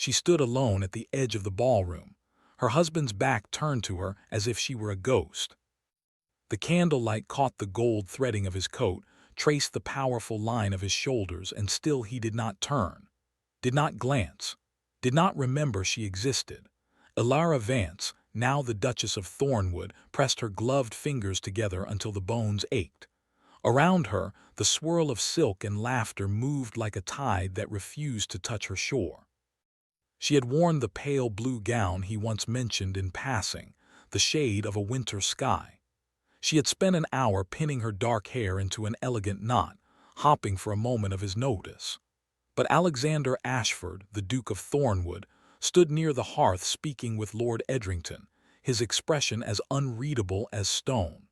She stood alone at the edge of the ballroom. Her husband's back turned to her as if she were a ghost. The candlelight caught the gold threading of his coat, traced the powerful line of his shoulders, and still he did not turn, did not glance, did not remember she existed. Elara Vance, now the Duchess of Thornwood, pressed her gloved fingers together until the bones ached. Around her, the swirl of silk and laughter moved like a tide that refused to touch her shore. She had worn the pale blue gown he once mentioned in passing, the shade of a winter sky. She had spent an hour pinning her dark hair into an elegant knot, hopping for a moment of his notice. But Alexander Ashford, the Duke of Thornwood, stood near the hearth speaking with Lord Edrington, his expression as unreadable as stone.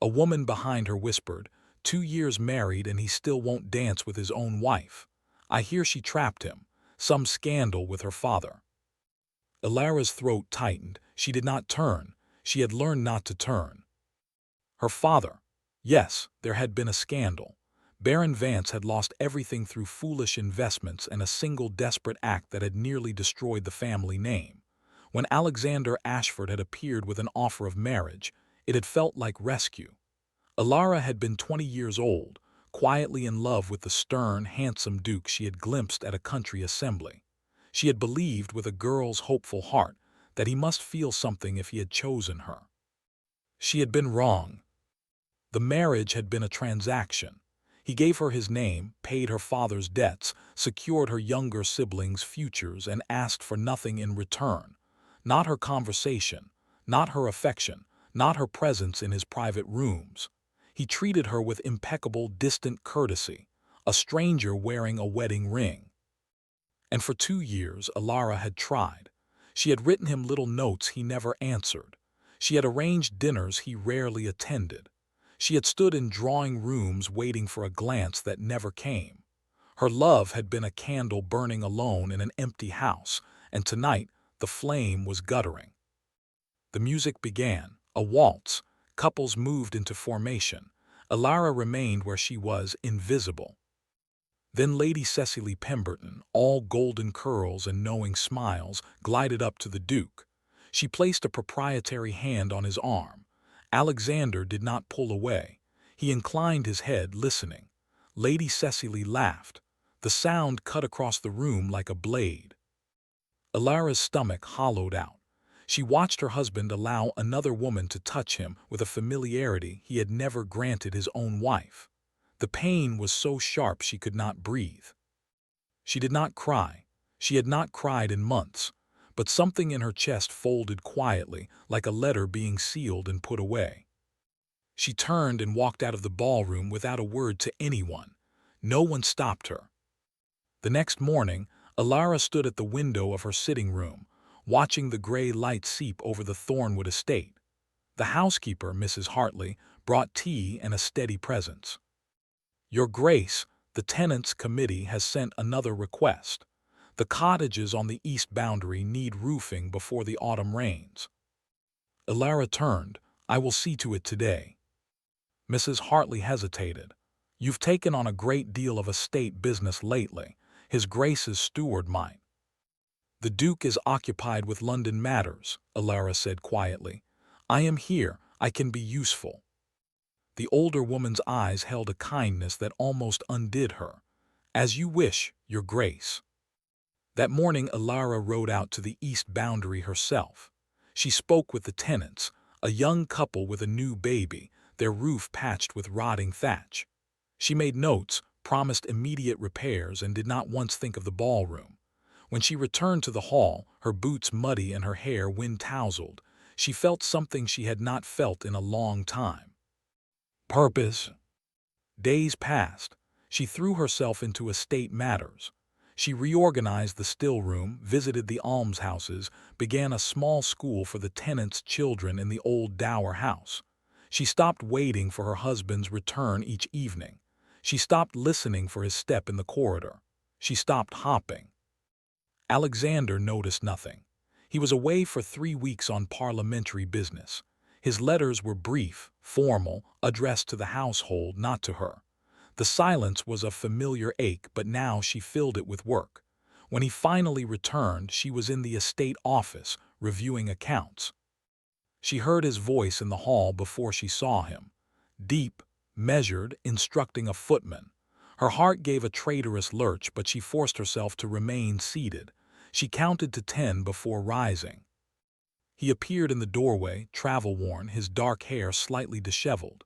A woman behind her whispered, 2 years married and he still won't dance with his own wife. I hear she trapped him. Some scandal with her father. Elara's throat tightened. She did not turn. She had learned not to turn. Her father. Yes, there had been a scandal. Baron Vance had lost everything through foolish investments and a single desperate act that had nearly destroyed the family name. When Alexander Ashford had appeared with an offer of marriage, it had felt like rescue. Elara had been 20 years old, quietly in love with the stern, handsome duke she had glimpsed at a country assembly. She had believed with a girl's hopeful heart that he must feel something if he had chosen her. She had been wrong. The marriage had been a transaction. He gave her his name, paid her father's debts, secured her younger siblings' futures, and asked for nothing in return. Not her conversation, not her affection, not her presence in his private rooms. He treated her with impeccable, distant courtesy, a stranger wearing a wedding ring. And for 2 years, Elara had tried. She had written him little notes he never answered. She had arranged dinners he rarely attended. She had stood in drawing rooms waiting for a glance that never came. Her love had been a candle burning alone in an empty house, and tonight the flame was guttering. The music began, a waltz. Couples moved into formation. Elara remained where she was, invisible. Then Lady Cecily Pemberton, all golden curls and knowing smiles, glided up to the Duke. She placed a proprietary hand on his arm. Alexander did not pull away. He inclined his head, listening. Lady Cecily laughed. The sound cut across the room like a blade. Elara's stomach hollowed out. She watched her husband allow another woman to touch him with a familiarity he had never granted his own wife. The pain was so sharp she could not breathe. She did not cry. She had not cried in months, but something in her chest folded quietly, like a letter being sealed and put away. She turned and walked out of the ballroom without a word to anyone. No one stopped her. The next morning, Elara stood at the window of her sitting room, watching the gray light seep over the Thornwood estate. The housekeeper, Mrs. Hartley, brought tea and a steady presence. Your Grace, the Tenants' Committee has sent another request. The cottages on the east boundary need roofing before the autumn rains. Elara turned. I will see to it today. Mrs. Hartley hesitated. You've taken on a great deal of estate business lately. His Grace's steward might. The Duke is occupied with London matters, Elara said quietly. I am here. I can be useful. The older woman's eyes held a kindness that almost undid her. As you wish, Your Grace. That morning Elara rode out to the east boundary herself. She spoke with the tenants, a young couple with a new baby, their roof patched with rotting thatch. She made notes, promised immediate repairs, and did not once think of the ballroom. When she returned to the hall, her boots muddy and her hair wind-tousled, she felt something she had not felt in a long time. Purpose. Days passed. She threw herself into estate matters. She reorganized the still room, visited the almshouses, began a small school for the tenants' children in the old dower house. She stopped waiting for her husband's return each evening. She stopped listening for his step in the corridor. She stopped hopping. Alexander noticed nothing. He was away for 3 weeks on parliamentary business. His letters were brief, formal, addressed to the household, not to her. The silence was a familiar ache, but now she filled it with work. When he finally returned, she was in the estate office, reviewing accounts. She heard his voice in the hall before she saw him, deep, measured, instructing a footman. Her heart gave a traitorous lurch, but she forced herself to remain seated. She counted to 10 before rising. He appeared in the doorway, travel-worn, his dark hair slightly disheveled.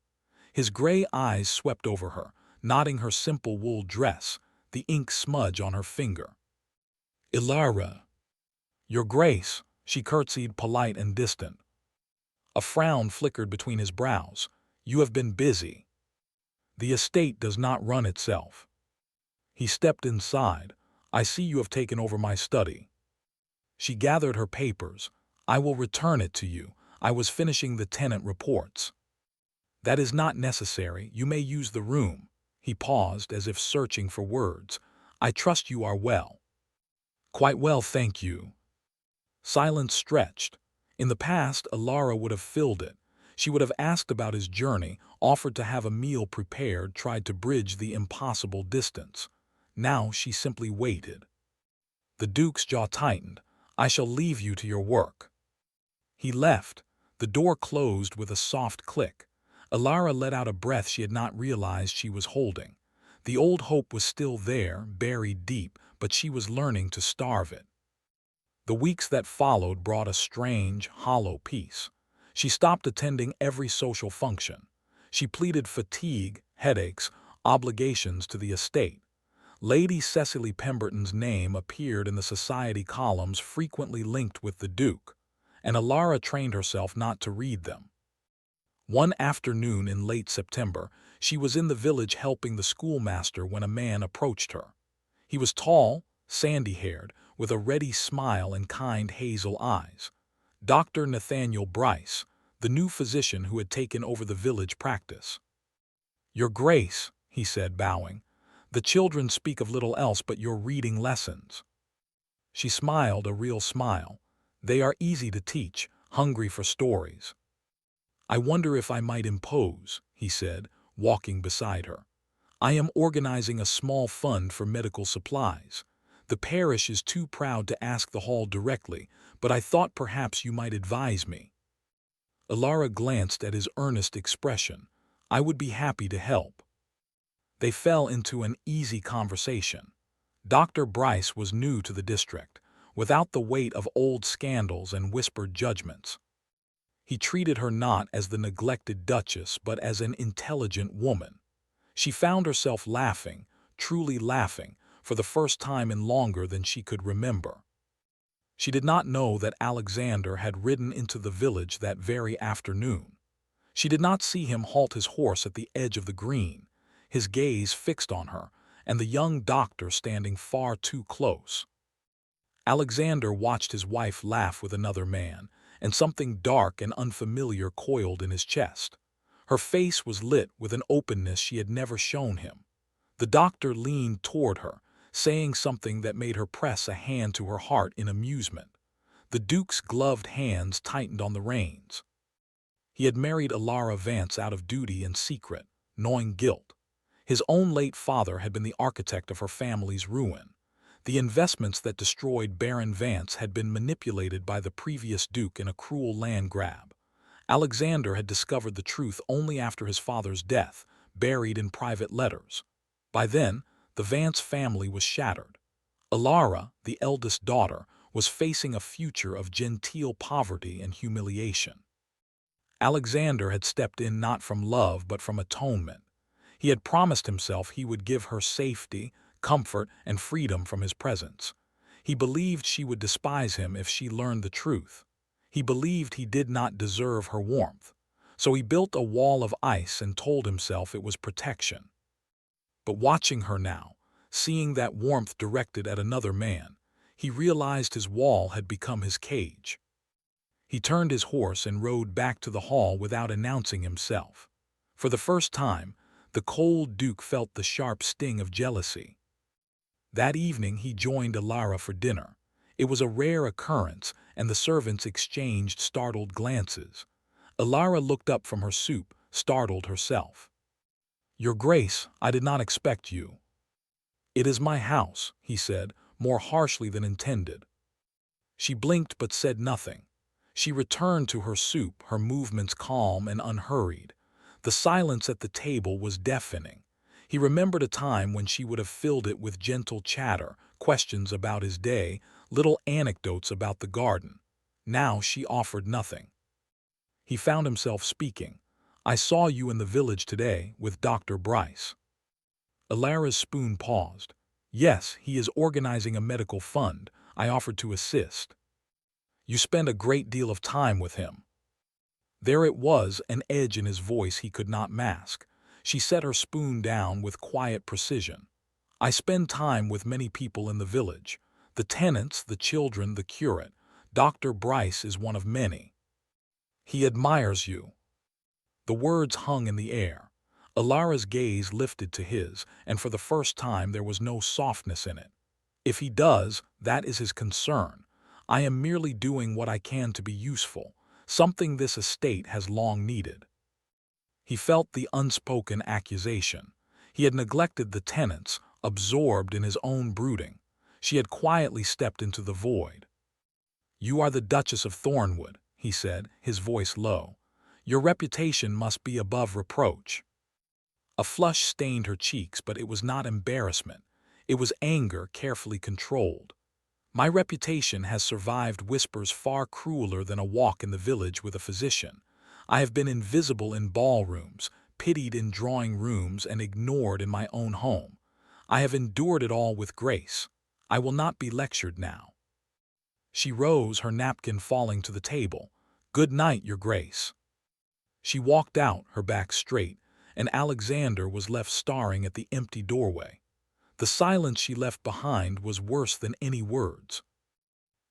His gray eyes swept over her, nodding her simple wool dress, the ink smudge on her finger. "Ilara." "Your Grace," she curtsied, polite and distant. A frown flickered between his brows. "You have been busy. The estate does not run itself." He stepped inside. "I see you have taken over my study." She gathered her papers. "I will return it to you. I was finishing the tenant reports." "That is not necessary. You may use the room." He paused, as if searching for words. "I trust you are well." "Quite well, thank you." Silence stretched. In the past, Ilara would have filled it. She would have asked about his journey, offered to have a meal prepared, tried to bridge the impossible distance. Now she simply waited. The Duke's jaw tightened. "I shall leave you to your work." He left. The door closed with a soft click. Ilara let out a breath she had not realized she was holding. The old hope was still there, buried deep, but she was learning to starve it. The weeks that followed brought a strange, hollow peace. She stopped attending every social function. She pleaded fatigue, headaches, obligations to the estate. Lady Cecily Pemberton's name appeared in the society columns, frequently linked with the Duke, and Ilara trained herself not to read them. One afternoon in late September, she was in the village helping the schoolmaster when a man approached her. He was tall, sandy-haired, with a ready smile and kind hazel eyes. Dr. Nathaniel Bryce, the new physician who had taken over the village practice. "Your Grace," he said, bowing, "the children speak of little else but your reading lessons." She smiled, a real smile. "They are easy to teach, hungry for stories." "I wonder if I might impose," he said, walking beside her. "I am organizing a small fund for medical supplies. The parish is too proud to ask the hall directly, but I thought perhaps you might advise me." Ilara glanced at his earnest expression. "I would be happy to help." They fell into an easy conversation. Dr. Bryce was new to the district, without the weight of old scandals and whispered judgments. He treated her not as the neglected duchess, but as an intelligent woman. She found herself laughing, truly laughing, for the first time in longer than she could remember. She did not know that Alexander had ridden into the village that very afternoon. She did not see him halt his horse at the edge of the green, his gaze fixed on her, and the young doctor standing far too close. Alexander watched his wife laugh with another man, and something dark and unfamiliar coiled in his chest. Her face was lit with an openness she had never shown him. The doctor leaned toward her, saying something that made her press a hand to her heart in amusement. The Duke's gloved hands tightened on the reins. He had married Ilara Vance out of duty and secret, knowing guilt. His own late father had been the architect of her family's ruin. The investments that destroyed Baron Vance had been manipulated by the previous Duke in a cruel land grab. Alexander had discovered the truth only after his father's death, buried in private letters. By then, the Vance family was shattered. Ilara, the eldest daughter, was facing a future of genteel poverty and humiliation. Alexander had stepped in not from love but from atonement. He had promised himself he would give her safety, comfort, and freedom from his presence. He believed she would despise him if she learned the truth. He believed he did not deserve her warmth. So he built a wall of ice and told himself it was protection. But watching her now, seeing that warmth directed at another man, he realized his wall had become his cage. He turned his horse and rode back to the hall without announcing himself. For the first time, the cold Duke felt the sharp sting of jealousy. That evening he joined Ilara for dinner. It was a rare occurrence, and the servants exchanged startled glances. Ilara looked up from her soup, startled herself. "Your Grace, I did not expect you." "It is my house," he said, more harshly than intended. She blinked but said nothing. She returned to her soup, her movements calm and unhurried. The silence at the table was deafening. He remembered a time when she would have filled it with gentle chatter, questions about his day, little anecdotes about the garden. Now she offered nothing. He found himself speaking. "I saw you in the village today with Dr. Bryce." Alara's spoon paused. "Yes, he is organizing a medical fund. I offered to assist." "You spend a great deal of time with him." There it was, an edge in his voice he could not mask. She set her spoon down with quiet precision. "I spend time with many people in the village. The tenants, the children, the curate. Dr. Bryce is one of many. He admires you." The words hung in the air. Alara's gaze lifted to his, and for the first time there was no softness in it. "If he does, that is his concern. I am merely doing what I can to be useful, something this estate has long needed." He felt the unspoken accusation. He had neglected the tenants, absorbed in his own brooding. She had quietly stepped into the void. "You are the Duchess of Thornwood," he said, his voice low. "Your reputation must be above reproach." A flush stained her cheeks, but it was not embarrassment. It was anger carefully controlled. "My reputation has survived whispers far crueler than a walk in the village with a physician. I have been invisible in ballrooms, pitied in drawing rooms, and ignored in my own home. I have endured it all with grace. I will not be lectured now." She rose, her napkin falling to the table. "Good night, Your Grace." She walked out, her back straight, and Alexander was left staring at the empty doorway. The silence she left behind was worse than any words.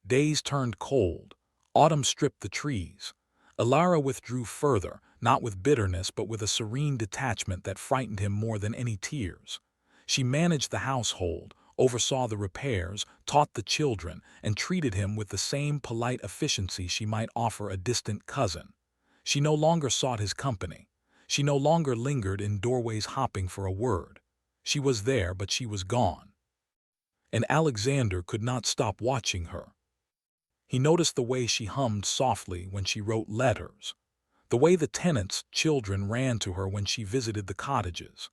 Days turned cold. Autumn stripped the trees. Alara withdrew further, not with bitterness but with a serene detachment that frightened him more than any tears. She managed the household, oversaw the repairs, taught the children, and treated him with the same polite efficiency she might offer a distant cousin. She no longer sought his company. She no longer lingered in doorways hopping for a word. She was there, but she was gone. And Alexander could not stop watching her. He noticed the way she hummed softly when she wrote letters, the way the tenants' children ran to her when she visited the cottages,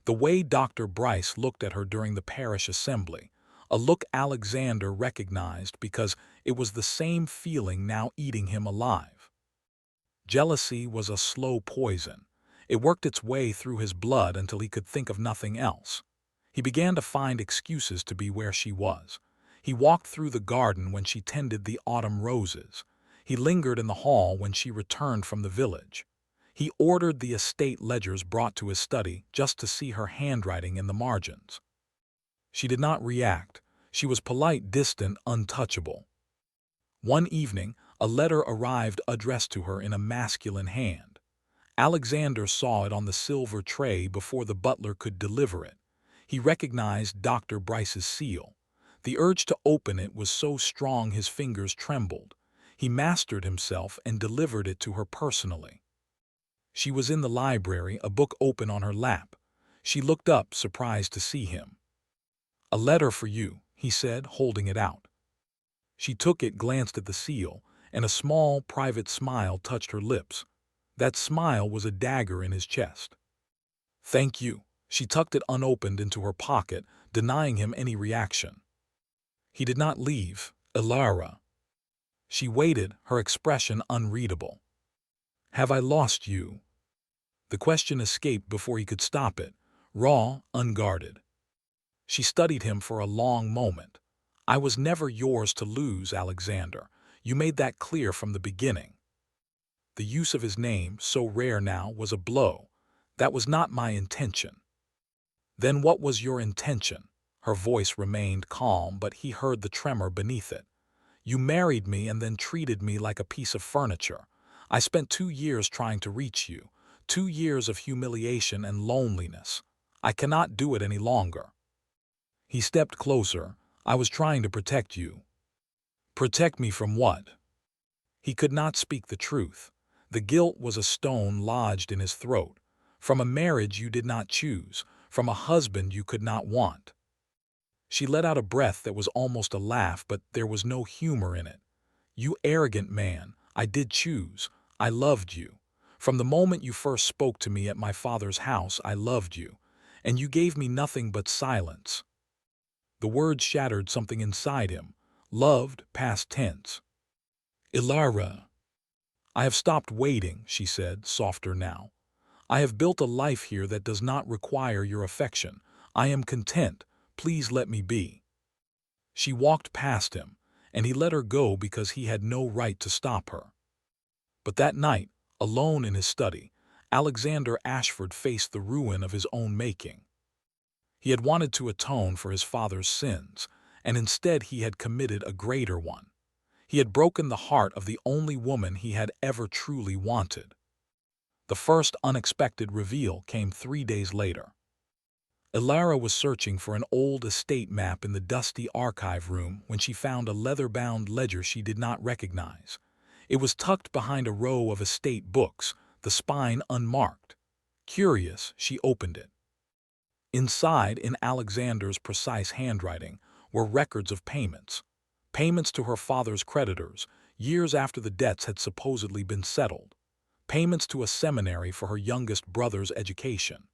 the way Dr. Bryce looked at her during the parish assembly, a look Alexander recognized because it was the same feeling now eating him alive. Jealousy was a slow poison. It worked its way through his blood until he could think of nothing else. He began to find excuses to be where she was. He walked through the garden when she tended the autumn roses. He lingered in the hall when she returned from the village. He ordered the estate ledgers brought to his study just to see her handwriting in the margins. She did not react. She was polite, distant, untouchable. One evening, a letter arrived addressed to her in a masculine hand. Alexander saw it on the silver tray before the butler could deliver it. He recognized Dr. Bryce's seal. The urge to open it was so strong his fingers trembled. He mastered himself and delivered it to her personally. She was in the library, a book open on her lap. She looked up, surprised to see him. "A letter for you," he said, holding it out. She took it, glanced at the seal, and a small, private smile touched her lips. That smile was a dagger in his chest. "Thank you." She tucked it unopened into her pocket, denying him any reaction. He did not leave. "Alara." She waited, her expression unreadable. "Have I lost you?" The question escaped before he could stop it, raw, unguarded. She studied him for a long moment. "I was never yours to lose, Alexander. You made that clear from the beginning." The use of his name, so rare now, was a blow. "That was not my intention." "Then what was your intention?" Her voice remained calm, but he heard the tremor beneath it. "You married me and then treated me like a piece of furniture. I spent 2 years trying to reach you, 2 years of humiliation and loneliness. I cannot do it any longer." He stepped closer. "I was trying to protect you." "Protect me from what?" He could not speak the truth. The guilt was a stone lodged in his throat. "From a marriage you did not choose, from a husband you could not want." She let out a breath that was almost a laugh, but there was no humor in it. "You arrogant man, I did choose. I loved you. From the moment you first spoke to me at my father's house, I loved you. And you gave me nothing but silence." The words shattered something inside him. Loved, past tense. "Ilara." "I have stopped waiting," she said, softer now. "I have built a life here that does not require your affection. I am content. Please let me be." She walked past him, and he let her go because he had no right to stop her. But that night, alone in his study, Alexander Ashford faced the ruin of his own making. He had wanted to atone for his father's sins, and instead he had committed a greater one. He had broken the heart of the only woman he had ever truly wanted. The first unexpected reveal came 3 days later. Ilara was searching for an old estate map in the dusty archive room when she found a leather-bound ledger she did not recognize. It was tucked behind a row of estate books, the spine unmarked. Curious, she opened it. Inside, in Alexander's precise handwriting, were records of payments. Payments to her father's creditors, years after the debts had supposedly been settled. Payments to a seminary for her youngest brother's education.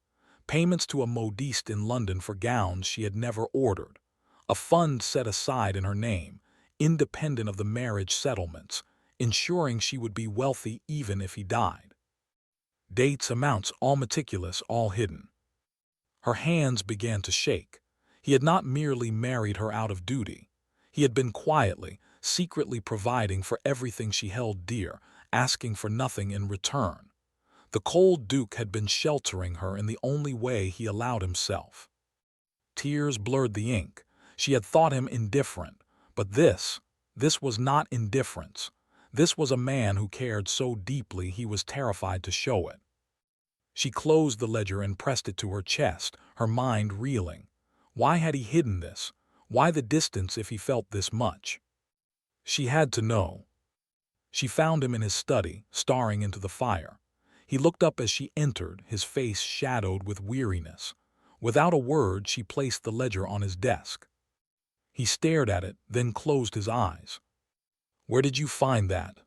Payments to a modiste in London for gowns she had never ordered. A fund set aside in her name, independent of the marriage settlements, ensuring she would be wealthy even if he died. Dates, amounts, all meticulous, all hidden. Her hands began to shake. He had not merely married her out of duty. He had been quietly, secretly providing for everything she held dear, asking for nothing in return. The cold Duke had been sheltering her in the only way he allowed himself. Tears blurred the ink. She had thought him indifferent, but this was not indifference. This was a man who cared so deeply he was terrified to show it. She closed the ledger and pressed it to her chest, her mind reeling. Why had he hidden this? Why the distance if he felt this much? She had to know. She found him in his study, staring into the fire. He looked up as she entered, his face shadowed with weariness. Without a word, she placed the ledger on his desk. He stared at it, then closed his eyes. "Where did you find that?"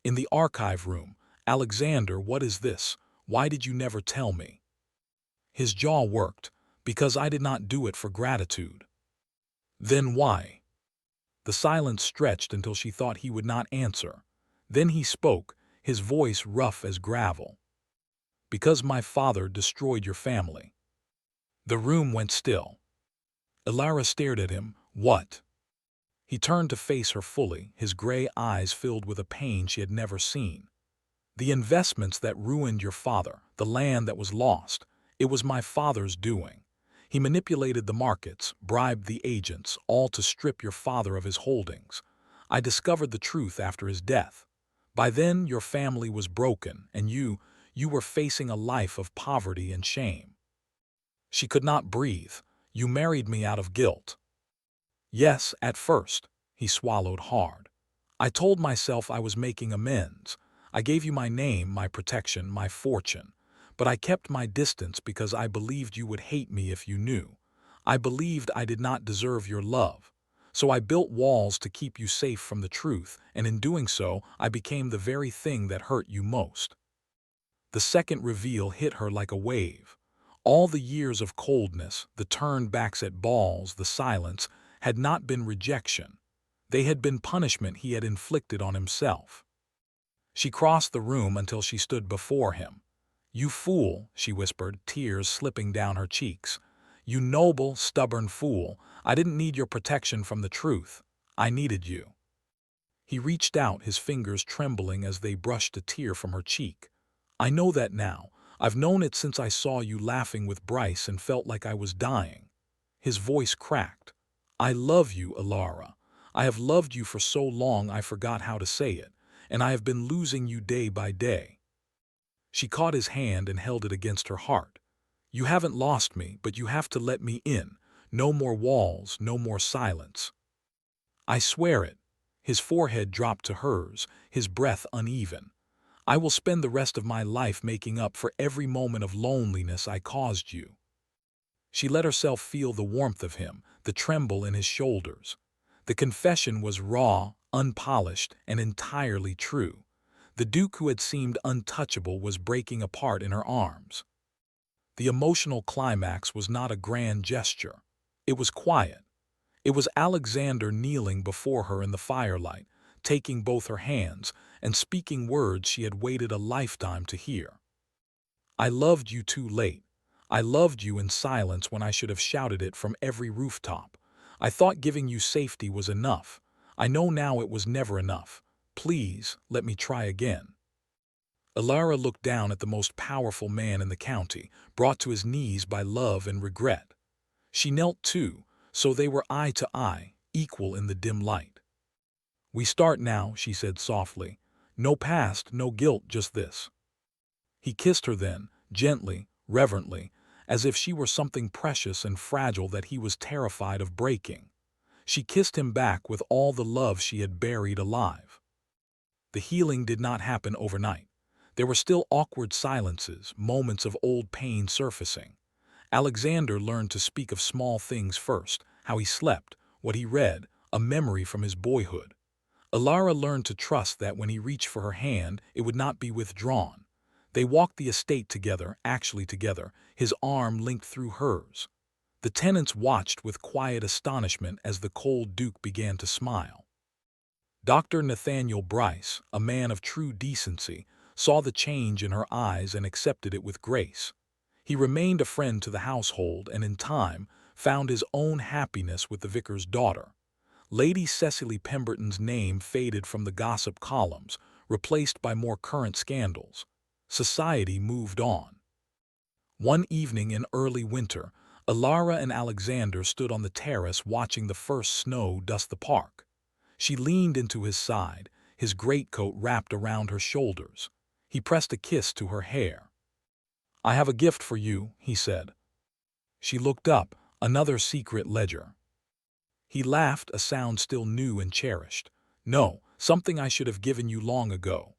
"In the archive room. Alexander, what is this? Why did you never tell me?" His jaw worked. "Because I did not do it for gratitude." "Then why?" The silence stretched until she thought he would not answer. Then he spoke, his voice rough as gravel. "Because my father destroyed your family." The room went still. Ilara stared at him. "What?" He turned to face her fully, his gray eyes filled with a pain she had never seen. "The investments that ruined your father, the land that was lost, it was my father's doing. He manipulated the markets, bribed the agents, all to strip your father of his holdings. I discovered the truth after his death. By then, your family was broken, and you were facing a life of poverty and shame." She could not breathe. "You married me out of guilt." "Yes, at first." He swallowed hard. "I told myself I was making amends. I gave you my name, my protection, my fortune. But I kept my distance because I believed you would hate me if you knew. I believed I did not deserve your love. So I built walls to keep you safe from the truth, and in doing so, I became the very thing that hurt you most." The second reveal hit her like a wave. All the years of coldness, the turned backs at balls, the silence, had not been rejection. They had been punishment he had inflicted on himself. She crossed the room until she stood before him. "You fool," she whispered, tears slipping down her cheeks. "You noble, stubborn fool. I didn't need your protection from the truth. I needed you." He reached out, his fingers trembling as they brushed a tear from her cheek. "I know that now. I've known it since I saw you laughing with Bryce and felt like I was dying." His voice cracked. "I love you, Ilara. I have loved you for so long I forgot how to say it, and I have been losing you day by day." She caught his hand and held it against her heart. "You haven't lost me, but you have to let me in. No more walls, no more silence." "I swear it." His forehead dropped to hers, his breath uneven. "I will spend the rest of my life making up for every moment of loneliness I caused you." She let herself feel the warmth of him, the tremble in his shoulders. The confession was raw, unpolished, and entirely true. The Duke who had seemed untouchable was breaking apart in her arms. The emotional climax was not a grand gesture. It was quiet. It was Alexander kneeling before her in the firelight, taking both her hands and speaking words she had waited a lifetime to hear. I loved you too late. I loved you in silence when I should have shouted it from every rooftop. I thought giving you safety was enough. I know now it was never enough. Please, let me try again. Alara looked down at the most powerful man in the county, brought to his knees by love and regret. She knelt too, so they were eye to eye, equal in the dim light. We start now, she said softly. No past, no guilt, just this. He kissed her then, gently, reverently, as if she were something precious and fragile that he was terrified of breaking. She kissed him back with all the love she had buried alive. The healing did not happen overnight. There were still awkward silences, moments of old pain surfacing. Alexander learned to speak of small things first, how he slept, what he read, a memory from his boyhood. Alara learned to trust that when he reached for her hand, it would not be withdrawn. They walked the estate together, actually together, his arm linked through hers. The tenants watched with quiet astonishment as the cold Duke began to smile. Dr. Nathaniel Bryce, a man of true decency, saw the change in her eyes and accepted it with grace. He remained a friend to the household and in time found his own happiness with the vicar's daughter. Lady Cecily Pemberton's name faded from the gossip columns, replaced by more current scandals. Society moved on. One evening in early winter, Alara and Alexander stood on the terrace watching the first snow dust the park. She leaned into his side, his greatcoat wrapped around her shoulders. He pressed a kiss to her hair. I have a gift for you, he said. She looked up, another secret ledger. He laughed, a sound still new and cherished. No, something I should have given you long ago.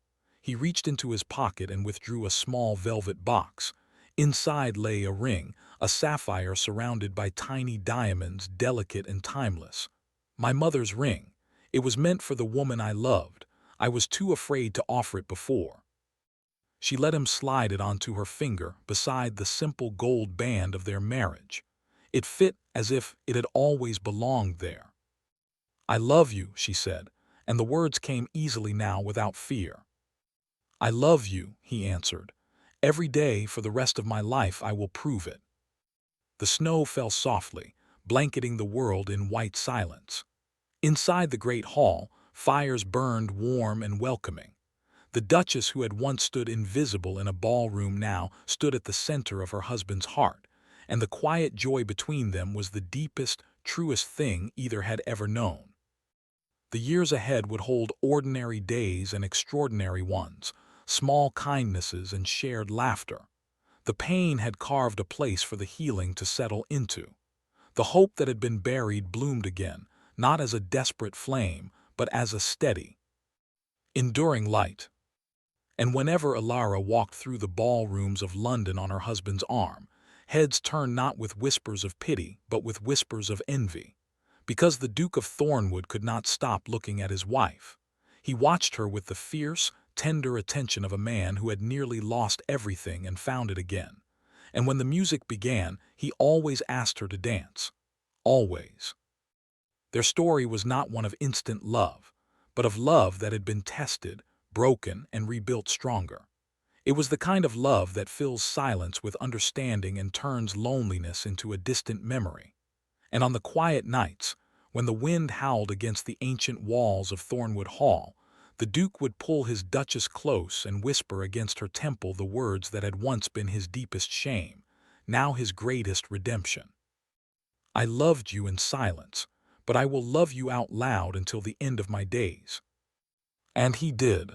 He reached into his pocket and withdrew a small velvet box. Inside lay a ring, a sapphire surrounded by tiny diamonds, delicate and timeless. My mother's ring. It was meant for the woman I loved. I was too afraid to offer it before. She let him slide it onto her finger beside the simple gold band of their marriage. It fit as if it had always belonged there. I love you, she said, and the words came easily now without fear. I love you, he answered. Every day for the rest of my life I will prove it. The snow fell softly, blanketing the world in white silence. Inside the great hall, fires burned warm and welcoming. The Duchess, who had once stood invisible in a ballroom, now stood at the center of her husband's heart, and the quiet joy between them was the deepest, truest thing either had ever known. The years ahead would hold ordinary days and extraordinary ones, small kindnesses and shared laughter. The pain had carved a place for the healing to settle into. The hope that had been buried bloomed again, not as a desperate flame, but as a steady, enduring light. And whenever Alara walked through the ballrooms of London on her husband's arm, heads turned not with whispers of pity, but with whispers of envy. Because the Duke of Thornwood could not stop looking at his wife. He watched her with the fierce, tender attention of a man who had nearly lost everything and found it again. And when the music began, he always asked her to dance. Always. Their story was not one of instant love, but of love that had been tested, broken, and rebuilt stronger. It was the kind of love that fills silence with understanding and turns loneliness into a distant memory. And on the quiet nights, when the wind howled against the ancient walls of Thornwood Hall, the Duke would pull his Duchess close and whisper against her temple the words that had once been his deepest shame, now his greatest redemption. I loved you in silence, but I will love you out loud until the end of my days. And he did.